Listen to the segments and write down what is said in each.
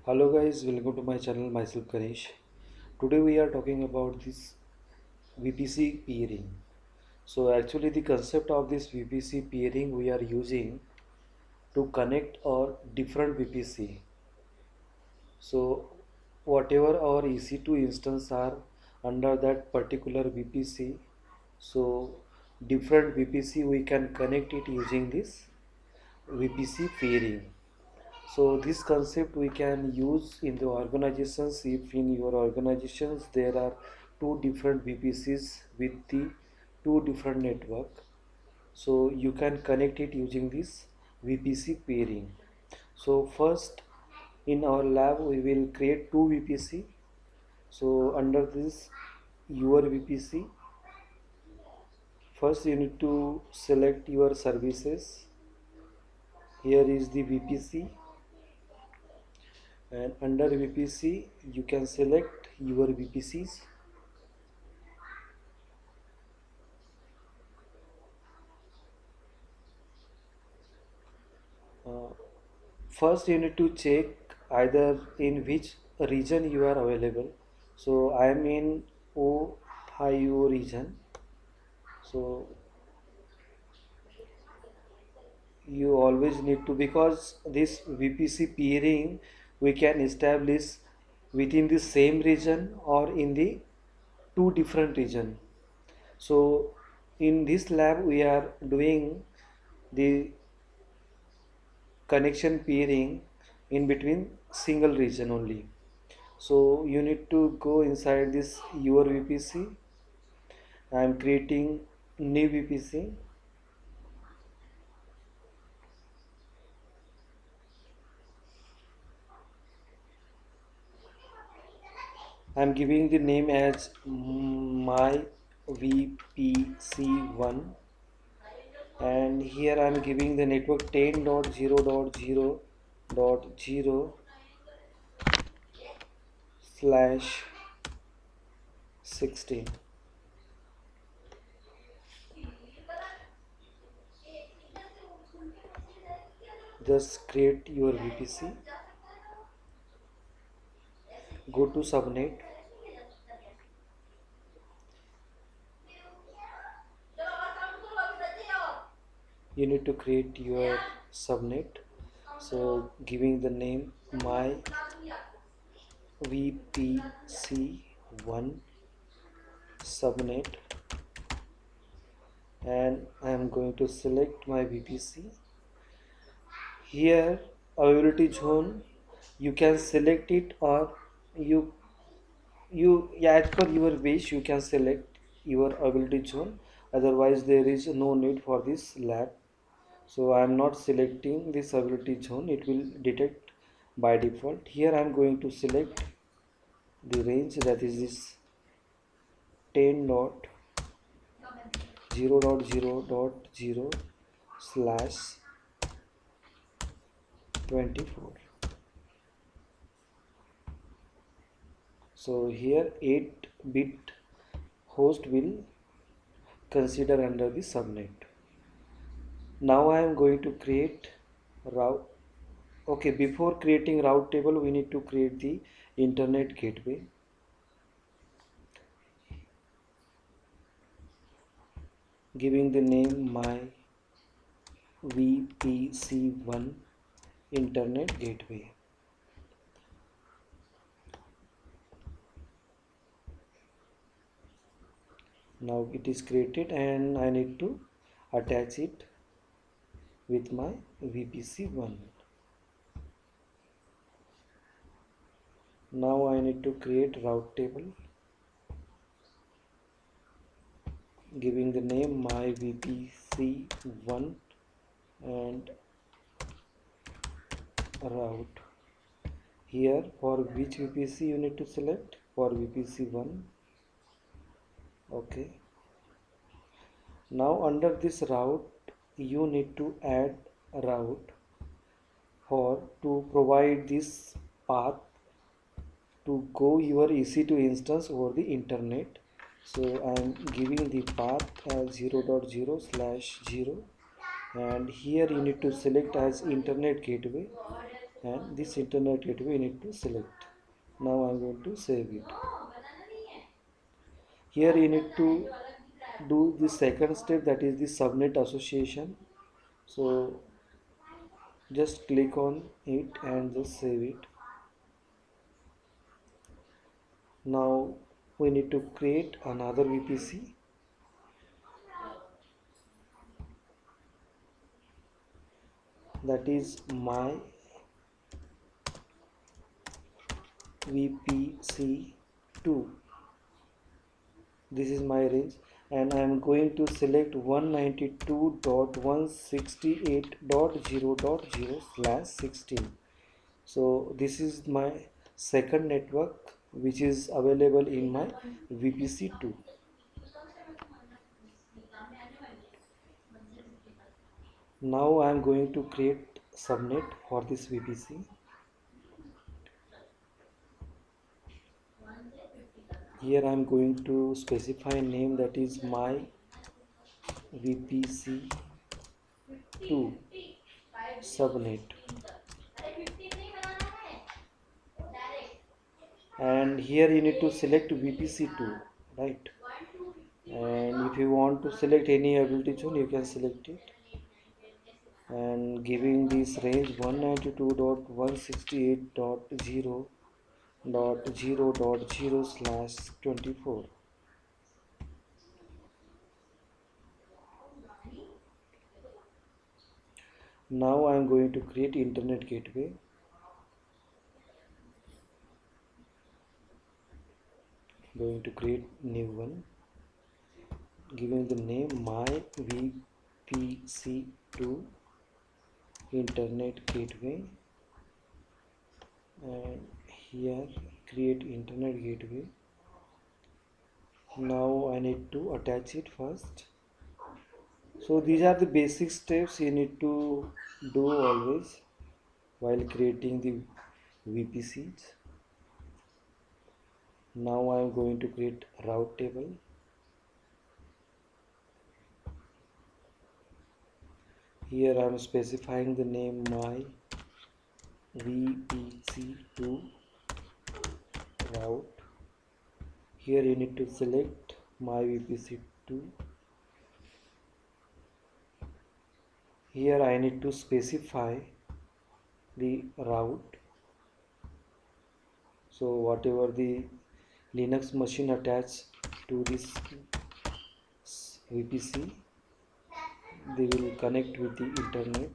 Hello guys, welcome to my channel. Myself Ganesh. Today we are talking about this VPC peering. So actually the concept of this VPC peering we are using to connect our different VPC. So whatever our EC2 instance are under that particular VPC, so different VPC we can connect it using this VPC peering. So this concept we can use in the organizations if in your organizations there are two different VPCs with the two different network. So you can connect it using this VPC peering. So first in our lab we will create two VPC. So under this your VPC, first you need to select your services. Here is the VPC, and under VPC you can select your VPCs. Uh, First you need to check either in which region you are available. So I am in Ohio region. So you always need to, because this VPC peering we can establish within the same region or in the two different region. So in this lab we are doing the connection peering in between single region only. So you need to go inside this your VPC. I am creating new VPC. I am giving the name as my VPC1, and here I am giving the network 10.0.0.0/16. Just create your VPC, go to subnet. You need to create your subnet. So giving the name my VPC1 subnet, and I am going to select my VPC. Here availability zone, you can select it, or you yeah, as per your wish you can select your availability zone. Otherwise there is no need for this lab. So I am not selecting this availability zone, it will detect by default. Here I am going to select the range, that is this 10.0.0.0/24. So here 8-bit host will consider under the subnet. Now I am going to create route. Okay, before creating route table we need to create the internet gateway. Giving the name my VPC1 internet gateway. Now it is created and I need to attach it with my VPC1. Now I need to create route table, giving the name my VPC1 and route. Here for which VPC you need to select, for VPC1. Okay. Now under this route you need to add a route for to provide this path to go your EC2 instance over the internet. So I am giving the path as 0.0/0, and here you need to select as internet gateway, and this internet gateway you need to select. Now I'm going to save it. Here you need to do the second step, that is the subnet association. So just click on it and just save it. Now we need to create another VPC, that is my VPC2. This is my range, and I am going to select 192.168.0.0/16. So this is my second network which is available in my VPC2. Now I am going to create subnet for this VPC. Here I am going to specify a name, that is my VPC2 subnet, and here you need to select VPC2, right? And if you want to select any ability zone, you can select it, and giving this range 192.168.0.0.0/24. Now I am going to create internet gateway. Going to create new one, giving the name my VPC2 internet gateway, and here create internet gateway. Now I need to attach it first. So these are the basic steps you need to do always while creating the VPCs. Now I am going to create route table. Here I am specifying the name my VPC2 route. Here you need to select my VPC2. Here I need to specify the route. So whatever the Linux machine attached to this VPC, they will connect with the internet.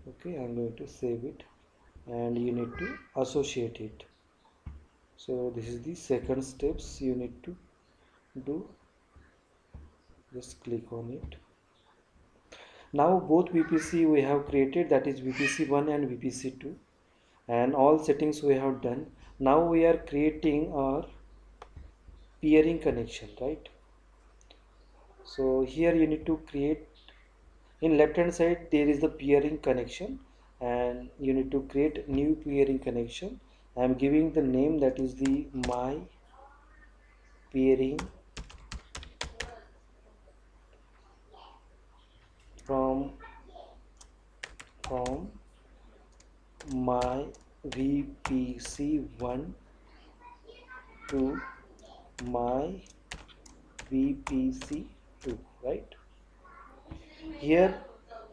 Okay, I'm going to save it, and you need to associate it. So this is the second steps you need to do. Just click on it. Now both VPC we have created, that is VPC1 and VPC2, and all settings we have done. Now we are creating our peering connection, right? So here you need to create, in left hand side there is the peering connection, and you need to create new peering connection. I am giving the name, that is the my peering from my VPC1 to my VPC2, right? Here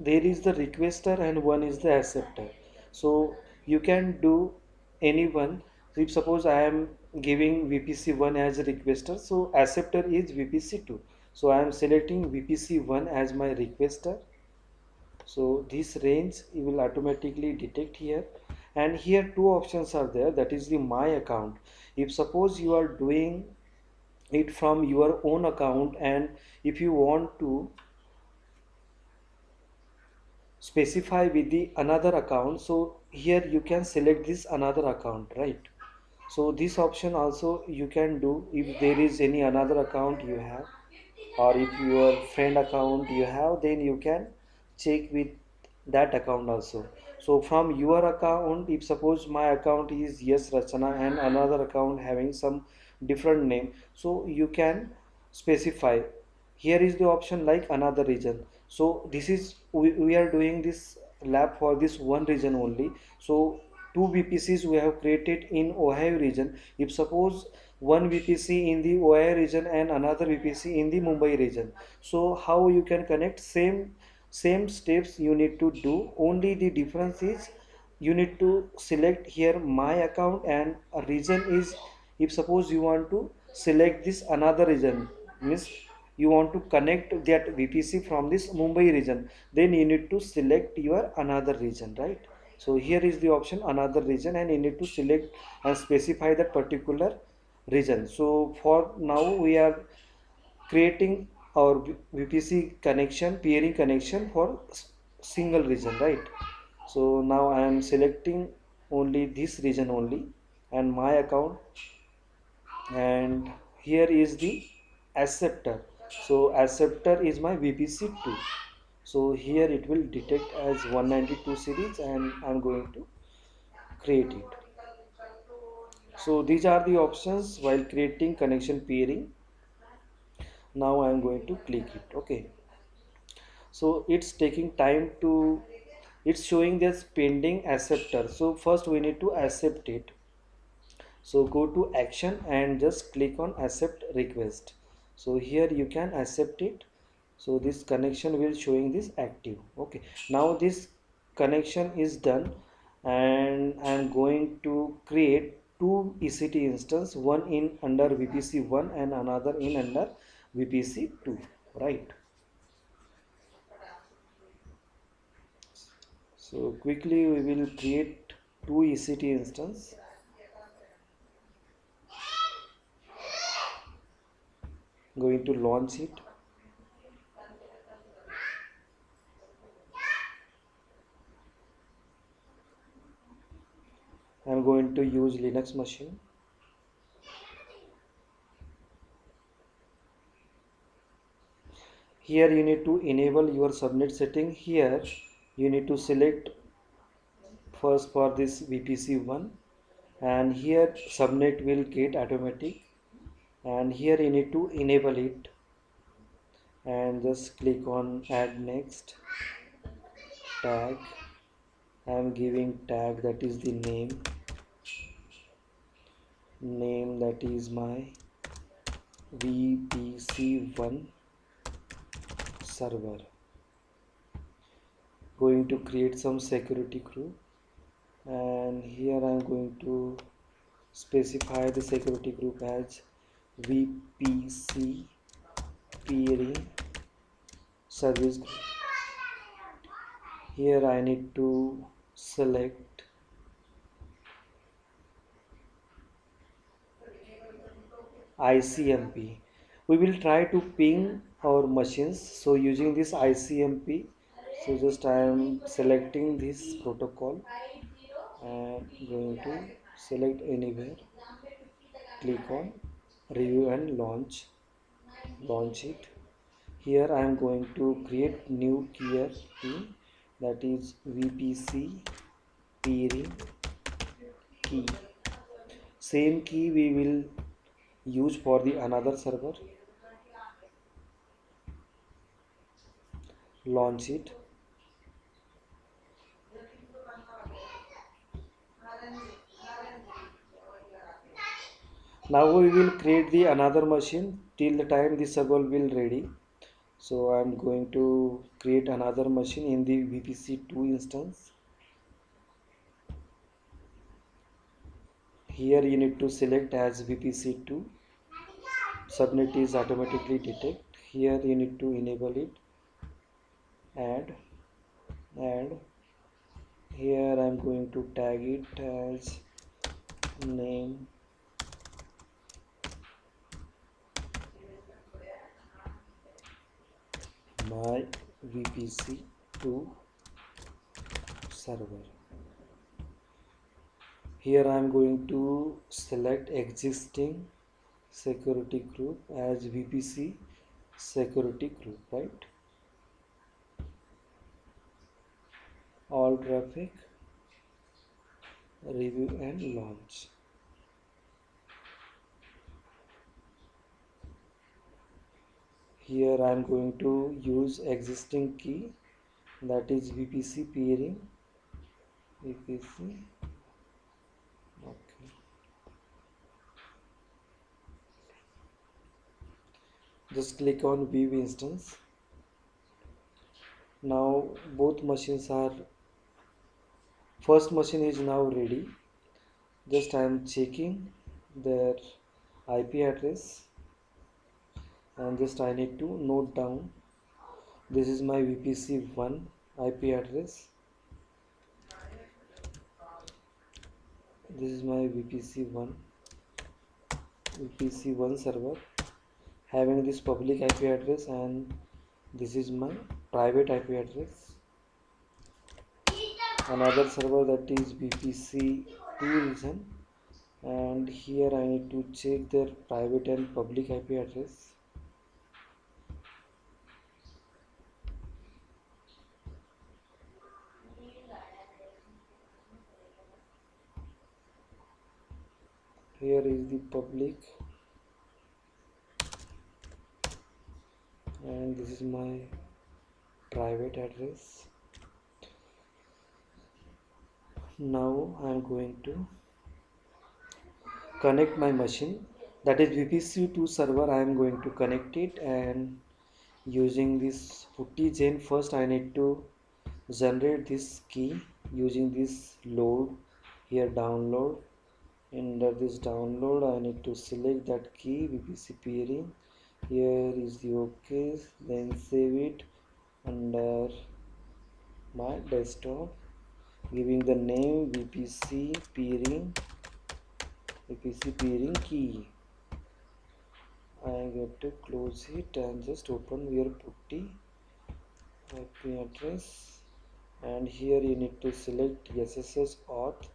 there is the requester and one is the acceptor. So you can do anyone. If suppose I am giving VPC1 as a requester, so acceptor is VPC2. So I am selecting VPC1 as my requester. So this range you will automatically detect here, and here two options are there, that is the my account. If suppose you are doing it from your own account, and if you want to specify with the another account, so here you can select this another account, right? So this option also you can do if there is any another account you have, or if your friend account you have, then you can check with that account also. So from your account, if suppose my account is Yes Rachana and another account having some different name, so you can specify here is the option like another region. So this is we are doing this lab for this one region only. So two VPCs we have created in Ohio region. If suppose one VPC in the Ohio region and another VPC in the Mumbai region, so how you can connect? Same steps you need to do, only the difference is you need to select here my account, and a region is, if suppose you want to select this another region, means you want to connect that VPC from this Mumbai region, then you need to select your another region, right? So here is the option another region, and you need to select and specify that particular region. So for now we are creating our VPC connection, peering connection for single region, right? So now I am selecting only this region only and my account, and here is the acceptor. So acceptor is my VPC2. So here it will detect as 192 series and I'm going to create it. So these are the options while creating connection peering. Now I'm going to click it. Okay, so it's taking time to, it's showing this pending acceptor. So first we need to accept it. So go to action and just click on accept request. So here you can accept it. So this connection will showing this active. Okay, now this connection is done, and I'm going to create two EC2 instance, one in under VPC1 and another in under VPC2, right? So quickly we will create two EC2 instance. Going to launch it. I'm going to use Linux machine. Here you need to enable your subnet setting. Here you need to select first for this VPC1, and here subnet will get automatic, and here you need to enable it and just click on add next tag. I am giving tag that is the name that is my VPC1 server. Going to create some security group, and here I'm going to specify the security group as VPC peering service group. Here I need to select ICMP. We will try to ping our machines, so using this ICMP. So just I am selecting this protocol and going to select anywhere, click on review and launch it. Here I am going to create new key, that is VPC peering key. Same key we will use for the another server. Launch it. Now we will create the another machine till the time the server will ready. So I'm going to create another machine in the VPC2 instance. Here you need to select as VPC2. Subnet is automatically detect. Here you need to enable it. Add. Here I'm going to tag it as name my VPC2 server. Here I am going to select existing security group as VPC security group, right? All traffic, review and launch. Here I am going to use existing key, that is VPC peering. VPC. Okay. Just click on view instance. Now both machines are, first machine is now ready. Just I am checking their IP address, and just I need to note down, this is my VPC1 IP address. This is my VPC1 server having this public IP address, and this is my private IP address. Another server, that is VPC2 region, and here I need to check their private and public IP address. Here is the public, and this is my private address. Now I am going to connect my machine, that is VPC2 server. I am going to connect it, and using this putty chain, first I need to generate this key using this load. Here download, under this download I need to select that key, VPC peering. Here is the OK, then save it under my desktop, giving the name VPC peering key. I get to close it and just open your putty IP address, and here you need to select SSH auth.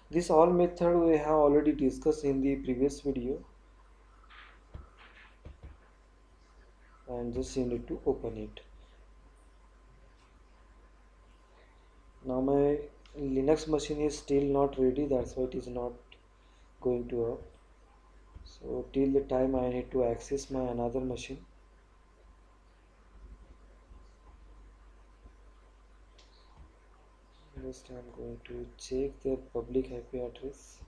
This all method we have already discussed in the previous video, and just you need to open it. Now my Linux machine is still not ready, that's why it is not going to up. So till the time I need to access my another machine. First I am going to check their public IP address.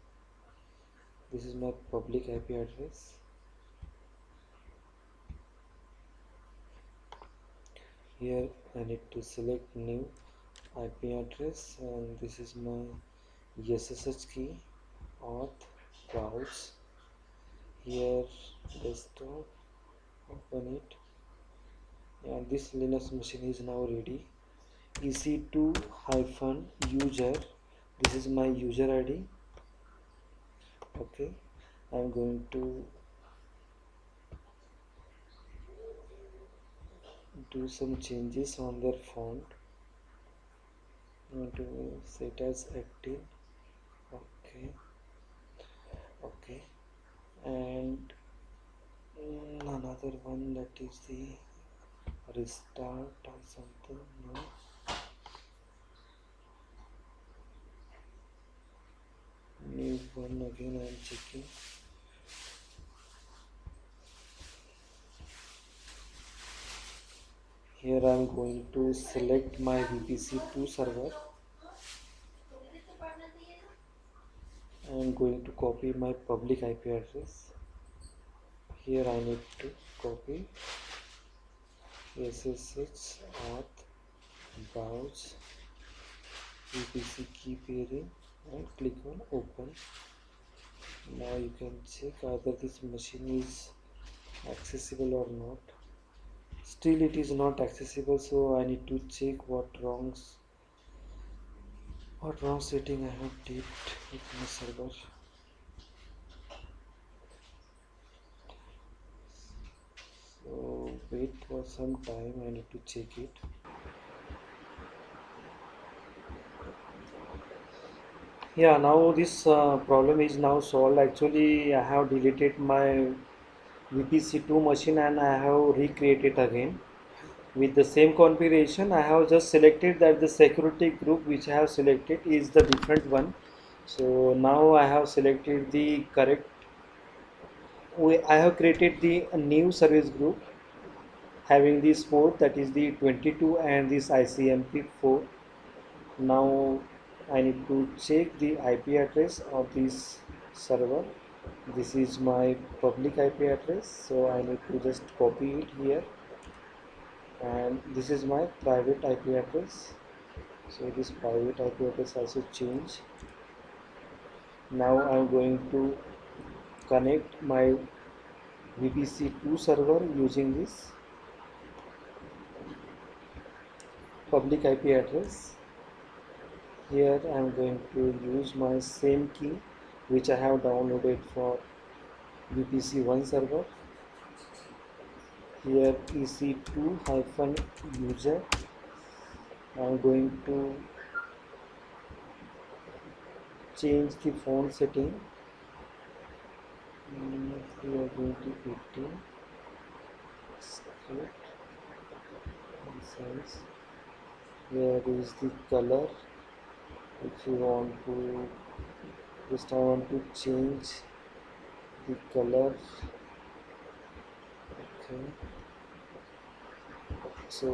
This is my public IP address. Here I need to select new IP address, and this is my SSH key, auth, browse. Here desktop, open it, and this Linux machine is now ready. EC2-user, this is my user ID. Okay, I'm going to do some changes on their font. I'm going to set as active. Okay, and another one, that is the restart or something. No, new one again. I am checking. Here I am going to select my VPC2 server. I am going to copy my public IP address. Here I need to copy SSH auth, browse, VPC key peering, and click on open. Now you can check whether this machine is accessible or not. Still it is not accessible, so I need to check what wrong setting I have did with my server. So wait for some time, I need to check it. Yeah, now this problem is now solved. Actually I have deleted my VPC2 machine and I have recreated again with the same configuration. I have just selected that the security group which I have selected is the different one. So now I have selected the correct, I have created the new service group, having this port, that is the 22 and this ICMP4. Now I need to check the IP address of this server. This is my public IP address, so I need to just copy it here, and this is my private IP address. So this private IP address also change. Now I'm going to connect my VPC2 server using this public IP address. Here I am going to use my same key which I have downloaded for VPC1 server. Here EC2-user. I am going to change the font setting. We are going to 15 script size. Here is the color. If you want to just, I want to change the color. Okay, so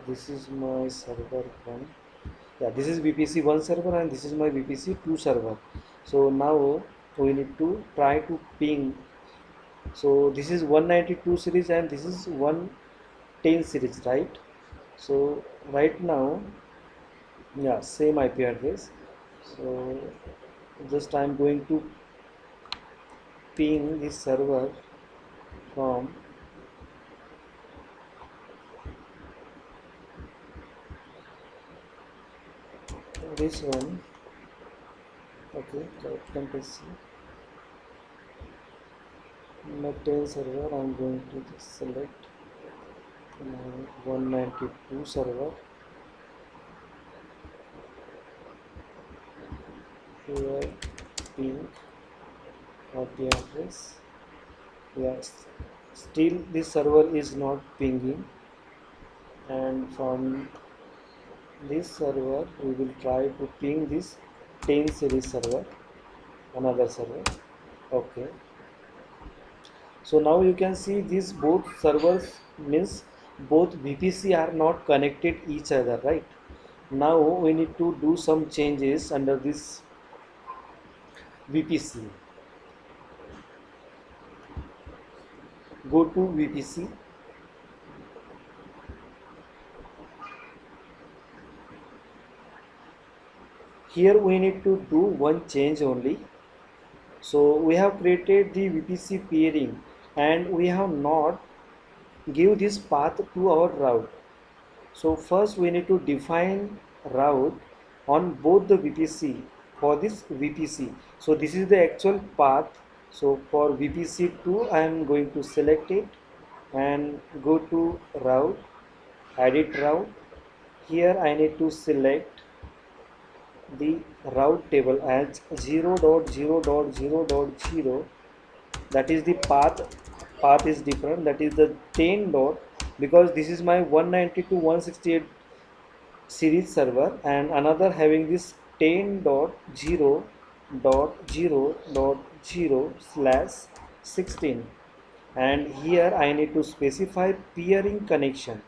this is my server 1. Yeah, this is VPC1 server and this is my VPC2 server. So now we need to try to ping. So this is 192 series and this is 110 series, right? So right now, yeah, same IP address. So just I'm going to ping this server from this one. Okay, Control C. My 10 server, I'm going to just select my 192 server. Here ping IP address. Yes, still this server is not pinging, and from this server we will try to ping this 10 series server, another server. Okay, so now you can see these both servers, means both VPC are not connected each other, right? Now we need to do some changes under this VPC. Go to VPC. Here we need to do one change only. So we have created the VPC peering and we have not give this path to our route. So first we need to define route on both the VPC for this VPC. So this is the actual path. So for VPC2 I am going to select it and go to route, edit route. Here I need to select the route table as 0.0.0.0. That is the path is different, that is the 10 dot, because this is my 192 168 series server and another having this 10.0.0.0/16, and here I need to specify peering connection,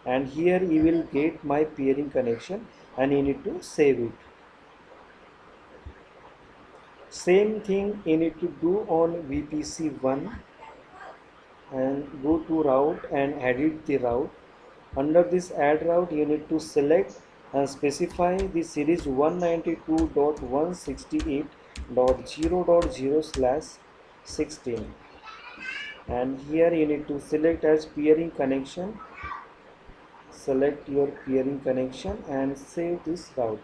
and here you will get my peering connection and you need to save it. Same thing you need to do on VPC1 and go to route and edit the route. Under this add route you need to select and specify the series 192.168.0.0/16, and here you need to select as peering connection. Select your peering connection and save this route.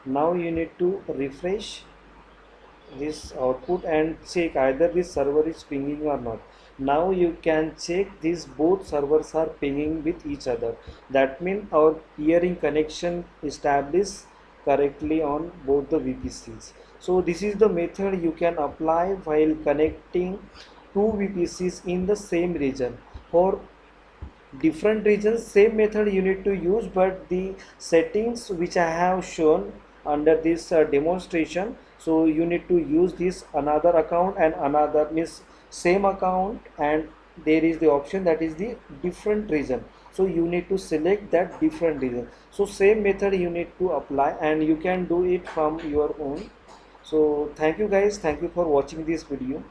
Now you need to refresh this output and check either this server is pinging or not. Now you can check these both servers are pinging with each other. That means our peering connection established correctly on both the VPCs. So this is the method you can apply while connecting two VPCs in the same region. For different regions same method you need to use, but the settings which I have shown under this demonstration, so you need to use this another account and another, means same account and there is the option that is the different region. So you need to select that different region. So same method you need to apply, and you can do it from your own. So thank you guys, thank you for watching this video.